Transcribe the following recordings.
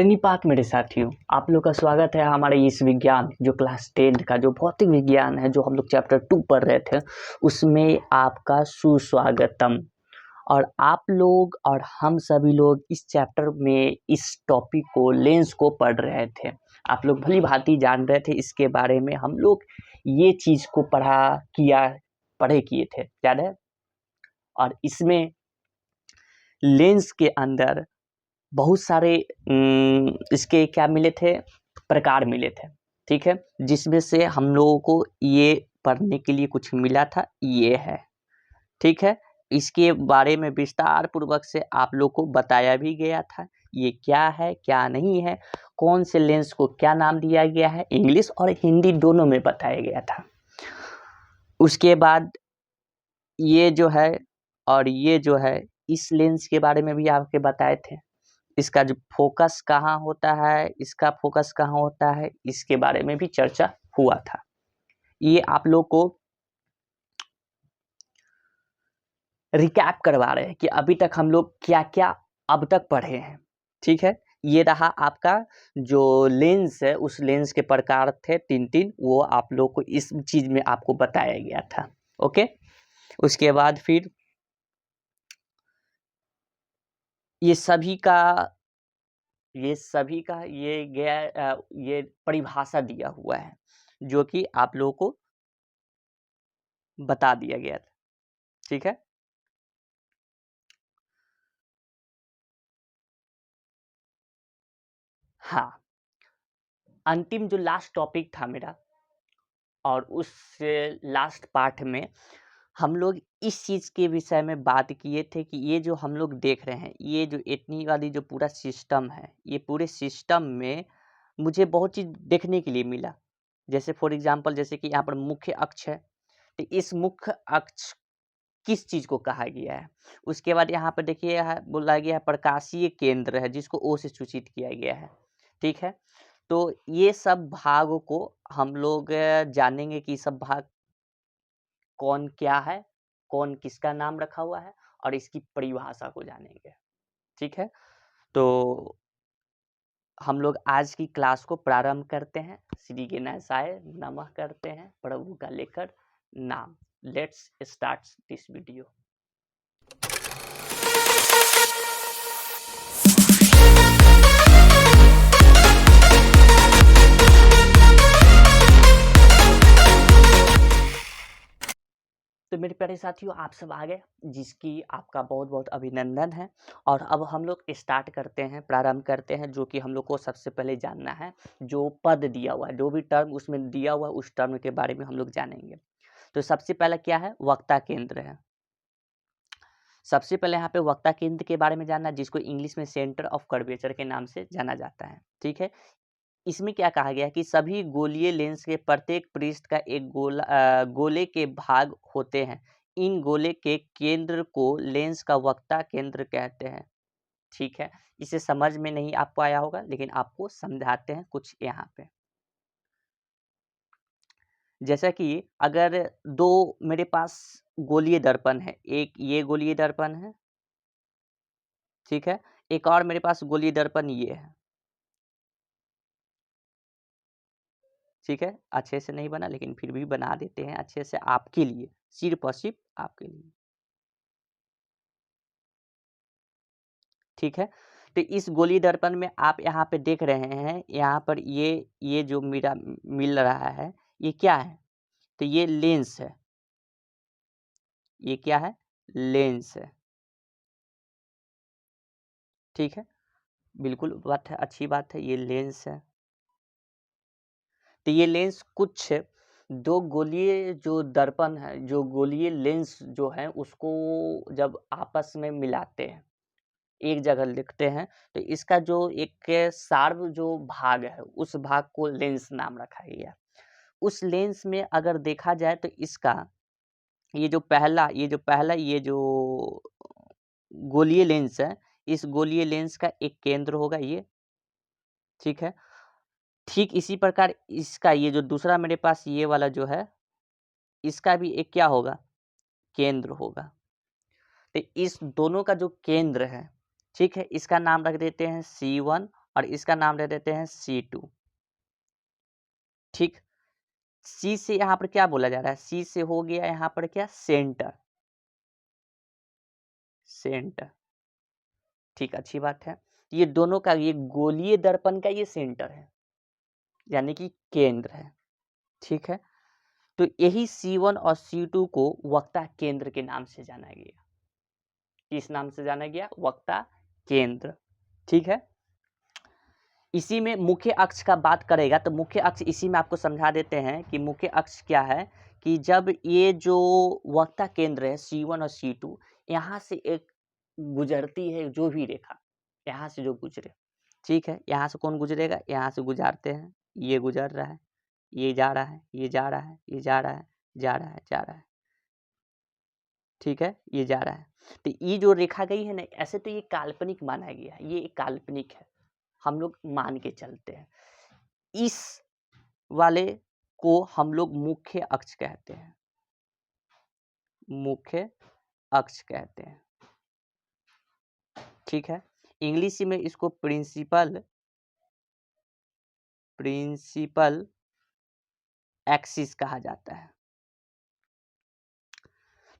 प्रणिपात मेरे साथियों, आप लोग का स्वागत है हमारे इस विज्ञान जो क्लास 10 का जो भौतिक विज्ञान है, जो हम लोग चैप्टर 2 पढ़ रहे थे, उसमें आपका सुस्वागतम। और आप लोग और हम सभी लोग इस चैप्टर में इस टॉपिक को लेंस को पढ़ रहे थे। आप लोग भली भांति जान रहे थे इसके बारे में। हम लोग ये चीज़ को पढ़े किए थे, याद है। और इसमें लेंस के अंदर बहुत सारे इसके क्या मिले थे, प्रकार मिले थे, ठीक है, जिसमें से हम लोगों को ये पढ़ने के लिए कुछ मिला था, ये है, ठीक है। इसके बारे में विस्तार पूर्वक से आप लोग को बताया भी गया था, ये क्या है क्या नहीं है, कौन से लेंस को क्या नाम दिया गया है, इंग्लिश और हिंदी दोनों में बताया गया था। उसके बाद ये जो है और ये जो है, इस लेंस के बारे में भी आपके बताए थे। इसका जो फोकस कहाँ होता है, इसका फोकस कहाँ होता है, इसके बारे में भी चर्चा हुआ था। ये आप लोग को रिकैप करवा रहे हैं कि अभी तक हम लोग क्या क्या अब तक पढ़े हैं, ठीक है। ये रहा आपका जो लेंस है, उस लेंस के प्रकार थे 3 वो आप लोग को इस चीज में आपको बताया गया था, ओके। उसके बाद फिर ये सभी का ये परिभाषा दिया हुआ है, जो कि आप लोगों को बता दिया गया था, ठीक है। हाँ, अंतिम जो लास्ट टॉपिक था मेरा, और उस लास्ट पार्ट में हम लोग इस चीज़ के विषय में बात किए थे कि ये जो हम लोग देख रहे हैं, ये जो इतनी वाली जो पूरा सिस्टम है, ये पूरे सिस्टम में मुझे बहुत चीज़ देखने के लिए मिला। जैसे फॉर एग्जांपल, जैसे कि यहाँ पर मुख्य अक्ष है, तो इस मुख्य अक्ष किस चीज़ को कहा गया है। उसके बाद यहाँ पर देखिए, यहाँ बोला गया है प्रकाशीय केंद्र है, जिसको ओ से सूचित किया गया है, ठीक है। तो ये सब भागों को हम लोग जानेंगे कि सब भाग कौन क्या है, कौन किसका नाम रखा हुआ है, और इसकी परिभाषा को जानेंगे, ठीक है। तो हम लोग आज की क्लास को प्रारंभ करते हैं। श्री गणेशाय नमः करते हैं, प्रभु का लेकर नाम। Let's start this video. तो मेरे प्यारे साथियों, आप सब आ गए, जिसकी आपका बहुत बहुत अभिनंदन है। और अब हम लोग स्टार्ट करते हैं, प्रारंभ करते हैं, जो कि हम लोग को सबसे पहले जानना है, जो पद दिया हुआ है, जो भी टर्म उसमें दिया हुआ है, उस टर्म के बारे में हम लोग जानेंगे। तो सबसे पहला क्या है, वक्ता केंद्र है। सबसे पहले यहाँ पे वक्ता केंद्र के बारे में जानना, जिसको इंग्लिश में सेंटर ऑफ कर्वेचर के नाम से जाना जाता है, ठीक है। इसमें क्या कहा गया है कि सभी गोलीय लेंस के प्रत्येक पृष्ठ का एक गोले के भाग होते हैं। इन गोले के केंद्र को लेंस का वक्ता केंद्र कहते हैं, ठीक है। इसे समझ में नहीं आपको आया होगा, लेकिन आपको समझाते हैं कुछ यहाँ पे। जैसा कि अगर दो मेरे पास गोलीय दर्पण है, एक ये गोलीय दर्पण है, ठीक है, एक और मेरे पास गोलीय दर्पण ये है, ठीक है। अच्छे से नहीं बना, लेकिन फिर भी बना देते हैं अच्छे से आपके लिए, सिर्फ और सिर्फ आपके लिए, ठीक है। तो इस गोली दर्पण में आप यहाँ पे देख रहे हैं, यहाँ पर ये जो मेरा मिल रहा है, ये क्या है, तो ये लेंस है। ये क्या है, लेंस है, ठीक है। बिल्कुल बात है, अच्छी बात है, ये लेंस है। तो ये लेंस कुछ दो गोलीय जो दर्पण है, जो गोलीय लेंस जो है, उसको जब आपस में मिलाते हैं, एक जगह लिखते हैं, तो इसका जो एक सार्व जो भाग है, उस भाग को लेंस नाम रखा गया। उस लेंस में अगर देखा जाए तो इसका ये जो गोलीय लेंस है, इस गोलीय लेंस का एक केंद्र होगा ये, ठीक है। ठीक इसी प्रकार इसका ये जो दूसरा मेरे पास ये वाला जो है, इसका भी एक क्या होगा, केंद्र होगा। तो इस दोनों का जो केंद्र है, ठीक है, इसका नाम रख देते हैं C1 और इसका नाम दे देते हैं C2। ठीक, C से यहाँ पर क्या बोला जा रहा है, C से हो गया यहाँ पर क्या, सेंटर, सेंटर। ठीक, अच्छी बात है। ये दोनों का, ये गोलीय दर्पण का ये सेंटर है, यानी कि केंद्र है। ठीक है, तो यही C1 और C2 को वक्ता केंद्र के नाम से जाना गया। किस नाम से जाना गया, वक्ता केंद्र। ठीक है, इसी में मुख्य अक्ष का बात करेगा तो मुख्य अक्ष इसी में आपको समझा देते हैं कि मुख्य अक्ष क्या है, कि जब ये जो वक्ता केंद्र है C1 और C2, यहाँ से एक गुजरती है जो भी रेखा, यहाँ से जो गुजरे, ठीक है, यहाँ से कौन गुजरेगा, यहाँ से गुजारते हैं, ये गुजर रहा है, ये जा रहा है, ये जा रहा है, ये जा रहा है, जा रहा है, जा रहा है, ठीक है, ये जा रहा है। तो ये जो रेखा गई है ना, ऐसे तो ये काल्पनिक माना गया है, ये एक काल्पनिक है, हम लोग मान के चलते हैं। इस वाले को हम लोग मुख्य अक्ष कहते हैं, मुख्य अक्ष कहते हैं। ठीक है, इंग्लिश में इसको प्रिंसिपल एक्सिस कहा जाता है।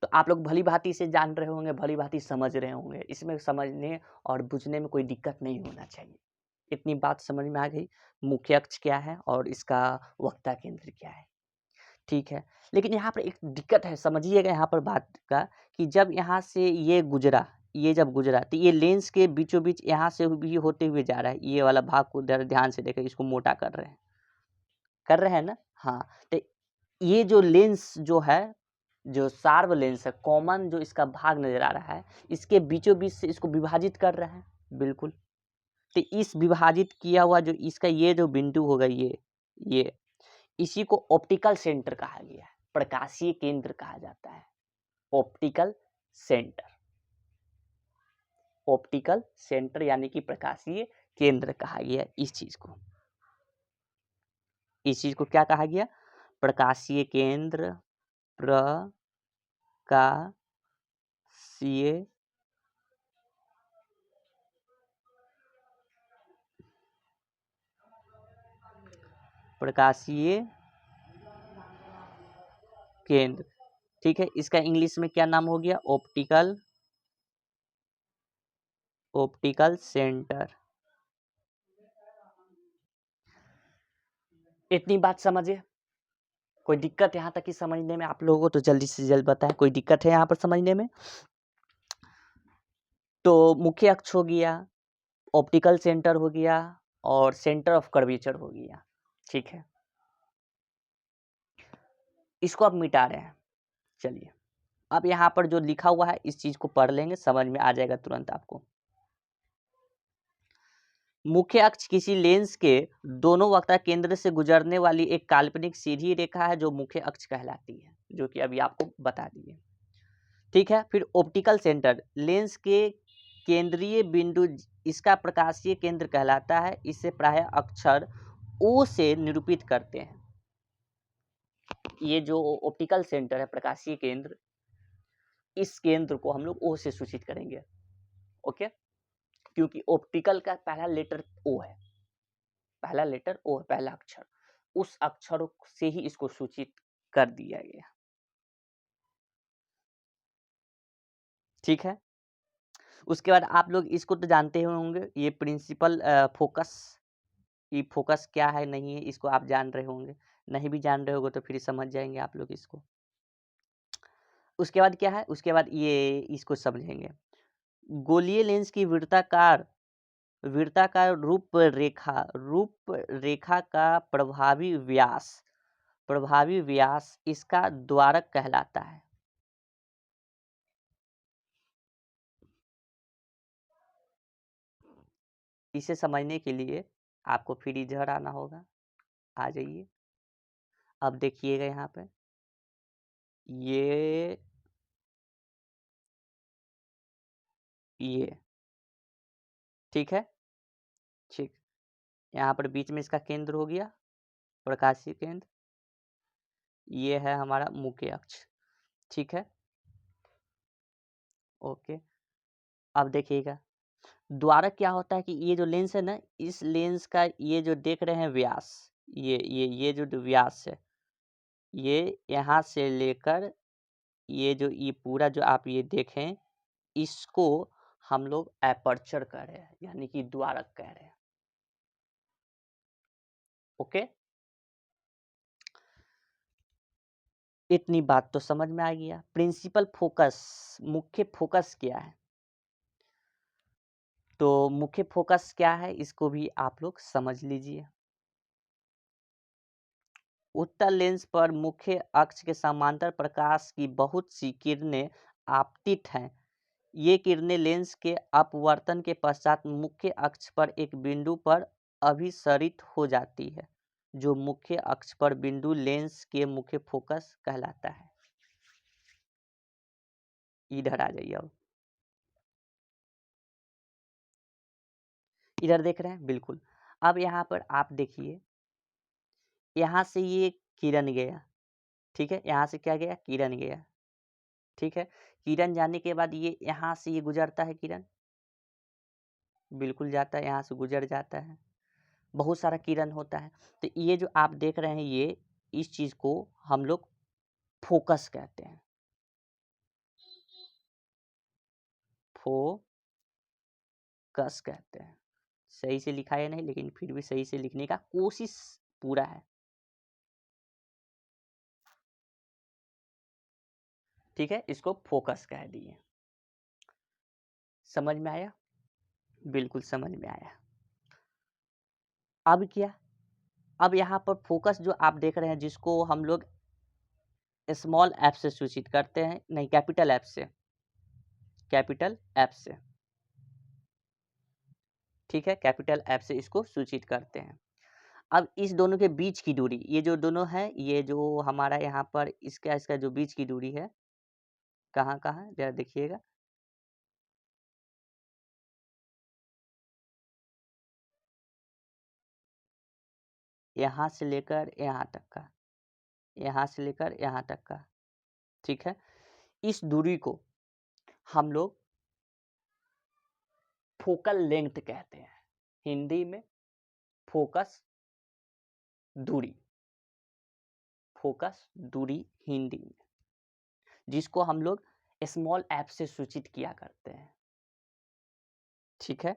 तो आप लोग भली भांति से जान रहे होंगे, भली भांति समझ रहे होंगे, इसमें समझने और बुझने में कोई दिक्कत नहीं होना चाहिए। इतनी बात समझ में आ गई, मुख्य अक्ष क्या है और इसका वक्ता केंद्र क्या है। ठीक है, लेकिन यहाँ पर एक दिक्कत है, समझिएगा यहाँ पर बात का, कि जब यहाँ से ये गुजरा, ये जब गुजरा तो ये लेंस के बीचों बीच यहाँ से भी होते हुए जा रहा है। ये वाला भाग को ध्यान से देखें, इसको मोटा कर रहे हैं ना। हाँ, तो ये जो लेंस जो है, जो शार्प लेंस है, कॉमन जो इसका भाग नजर आ रहा है, इसके बीचों बीच से इसको विभाजित कर रहा है, बिल्कुल। तो इस विभाजित किया हुआ जो इसका ये जो बिंदु होगा, ये इसी को ऑप्टिकल सेंटर कहा गया है, प्रकाशीय केंद्र कहा जाता है, ऑप्टिकल सेंटर, ऑप्टिकल सेंटर यानी कि प्रकाशीय केंद्र कहा गया इस चीज को। इस चीज को क्या कहा गया, प्रकाशीय केंद्र, प्रकाशीय प्रकाशीय केंद्र। ठीक है, इसका इंग्लिश में क्या नाम हो गया, ऑप्टिकल सेंटर। इतनी बात समझे, कोई दिक्कत यहाँ तक की समझने में आप लोगों को, तो जल्दी से जल्द बताएं, कोई दिक्कत है यहाँ पर समझने में। तो मुख्य अक्ष हो गया, ऑप्टिकल सेंटर हो गया और सेंटर ऑफ कर्वेचर हो गया। ठीक है, इसको आप मिटा रहे हैं। चलिए, अब यहाँ पर जो लिखा हुआ है इस चीज को पढ़ लेंगे, समझ में आ जाएगा तुरंत आपको। मुख्य अक्ष किसी लेंस के दोनों वक्ता केंद्र से गुजरने वाली एक काल्पनिक सीधी रेखा है जो मुख्य अक्ष कहलाती है, जो कि अभी आपको बता दिए। ठीक है, फिर ऑप्टिकल सेंटर, लेंस के केंद्रीय बिंदु, इसका प्रकाशीय केंद्र कहलाता है। इसे प्रायः अक्षर O से निरूपित करते हैं। ये जो ऑप्टिकल सेंटर है, प्रकाशीय केंद्र, इस केंद्र को हम लोग O से सूचित करेंगे। ओके, क्योंकि ऑप्टिकल का पहला लेटर O है, पहला लेटर O है, पहला अक्षर, उस अक्षर से ही इसको सूचित कर दिया गया। ठीक है, उसके बाद आप लोग इसको तो जानते होंगे, ये प्रिंसिपल फोकस, ये फोकस क्या है नहीं है इसको आप जान रहे होंगे, नहीं भी जान रहे होंगे तो फिर समझ जाएंगे आप लोग इसको। उसके बाद क्या है, उसके बाद ये इसको समझेंगे, गोलीय लेंस की वृत्ताकार रूप रेखा का प्रभावी व्यास इसका द्वारक कहलाता है। इसे समझने के लिए आपको फिर इधर आना होगा, आ जाइए। अब देखिएगा यहाँ पे, ये ठीक है, ठीक, यहाँ पर बीच में इसका केंद्र हो गया, प्रकाशीय केंद्र, ये है हमारा मुख्य अक्ष। ठीक है, ओके। अब देखिएगा, द्वारक क्या होता है कि ये जो लेंस है ना, इस लेंस का ये जो देख रहे हैं व्यास, ये जो व्यास है, ये यहाँ से लेकर ये जो ये पूरा जो आप ये देखें, इसको हम लोग एपर्चर कह रहे हैं, यानी कि द्वारक कह रहे हैं। ओके, इतनी बात तो समझ में आ गया। प्रिंसिपल फोकस, मुख्य फोकस क्या है? तो मुख्य फोकस क्या है, इसको भी आप लोग समझ लीजिए। उत्तल लेंस पर मुख्य अक्ष के समांतर प्रकाश की बहुत सी किरणें आपतित हैं। ये किरणें लेंस के अपवर्तन के पश्चात मुख्य अक्ष पर एक बिंदु पर अभिसरित हो जाती है। जो मुख्य अक्ष पर बिंदु लेंस के मुख्य फोकस कहलाता है। इधर आ जाइए, अब इधर देख रहे हैं, बिल्कुल। अब यहाँ पर आप देखिए, यहाँ से ये किरण गया, ठीक है, यहाँ से क्या गया, किरण गया, ठीक है। किरण जाने के बाद ये यहाँ से ये गुजरता है, किरण बिल्कुल जाता है, यहाँ से गुजर जाता है, बहुत सारा किरण होता है। तो ये जो आप देख रहे हैं, ये इस चीज को हम लोग फोकस कहते हैं, फोकस कहते हैं। सही से लिखा है नहीं, लेकिन फिर भी सही से लिखने का कोशिश पूरा है, ठीक है। इसको फोकस कह दिए। समझ में आया? बिल्कुल समझ में आया। अब क्या, अब यहाँ पर फोकस जो आप देख रहे हैं, जिसको हम लोग स्मॉल एफ से सूचित करते हैं, नहीं कैपिटल एफ से, कैपिटल एफ से, ठीक है, कैपिटल एफ से इसको सूचित करते हैं। अब इस दोनों के बीच की दूरी, ये जो दोनों है, ये जो हमारा यहाँ पर इसका जो बीच की दूरी है, कहाँ कहाँ जरा देखिएगा, यहाँ से लेकर यहाँ तक का, यहाँ से लेकर यहाँ तक का, ठीक है। इस दूरी को हम लोग फोकल लेंथ कहते हैं, हिंदी में फोकस दूरी, फोकस दूरी हिंदी में, जिसको हम लोग स्मॉल एफ से सूचित किया करते हैं, ठीक है,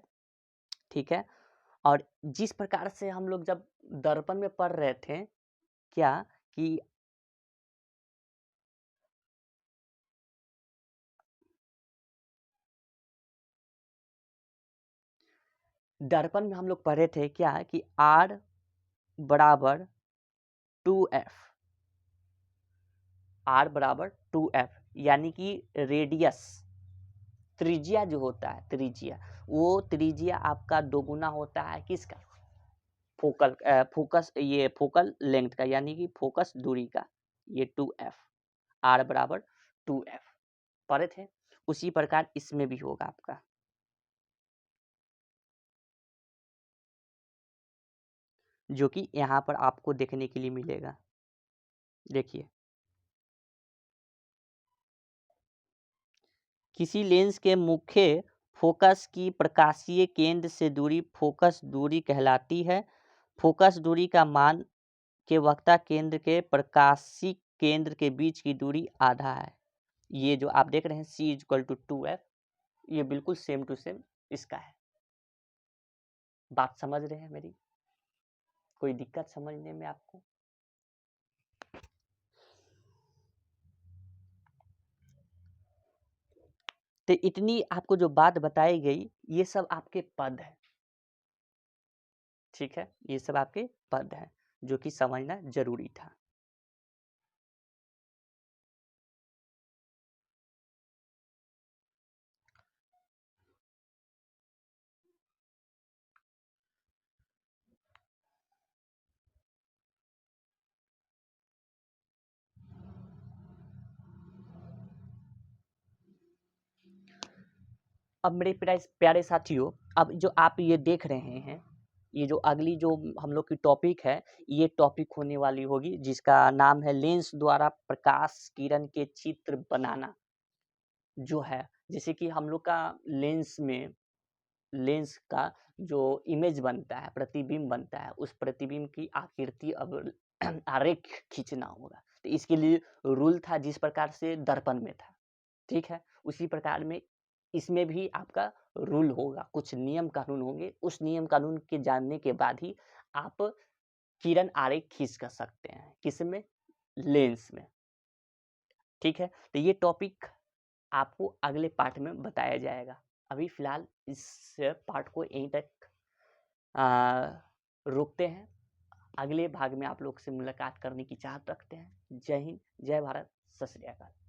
ठीक है। और जिस प्रकार से हम लोग जब दर्पण में पढ़ रहे थे, क्या कि दर्पण में हम लोग पढ़े थे क्या कि R बराबर 2F, R बराबर 2F, यानी कि रेडियस, त्रिज्या जो होता है, त्रिज्या, वो त्रिज्या आपका दोगुना होता है किसका, फोकल फोकस, ये फोकल लेंथ का, यानी कि फोकस दूरी का, ये 2F, R बराबर 2F पढ़े थे। उसी प्रकार इसमें भी होगा आपका, जो कि यहाँ पर आपको देखने के लिए मिलेगा। देखिए, किसी लेंस के मुख्य फोकस की प्रकाशीय केंद्र से दूरी फोकस दूरी कहलाती है। फोकस दूरी का मान के वक्ता केंद्र के प्रकाशी केंद्र के बीच की दूरी आधा है। ये जो आप देख रहे हैं C=2F, ये बिल्कुल सेम टू सेम इसका है। बात समझ रहे हैं मेरी? कोई दिक्कत समझने में आपको? तो इतनी आपको जो बात बताई गई, ये सब आपके पद है, ठीक है, ये सब आपके पद है, जो कि समझना जरूरी था। अब मेरे प्यारे साथियों, अब जो आप ये देख रहे हैं, ये जो अगली जो हम लोग की टॉपिक है, ये टॉपिक होने वाली होगी, जिसका नाम है लेंस द्वारा प्रकाश किरण के चित्र बनाना। जो है, जैसे कि हम लोग का लेंस में लेंस का जो इमेज बनता है, प्रतिबिंब बनता है, उस प्रतिबिंब की आकृति अब आरेख खींचना होगा। तो इसके लिए रूल था जिस प्रकार से दर्पण में था, ठीक है, उसी प्रकार में इसमें भी आपका रूल होगा, कुछ नियम कानून होंगे। उस नियम कानून के जानने के बाद ही आप किरण आरेख खींच कर सकते हैं। किसमें? लेंस में। ठीक है, तो ये टॉपिक आपको अगले पार्ट में बताया जाएगा। अभी फिलहाल इस पार्ट को यहीं तक रोकते हैं। अगले भाग में आप लोग से मुलाकात करने की चाहत रखते हैं। जय हिंद, जय भारत, सत श्री अकाल।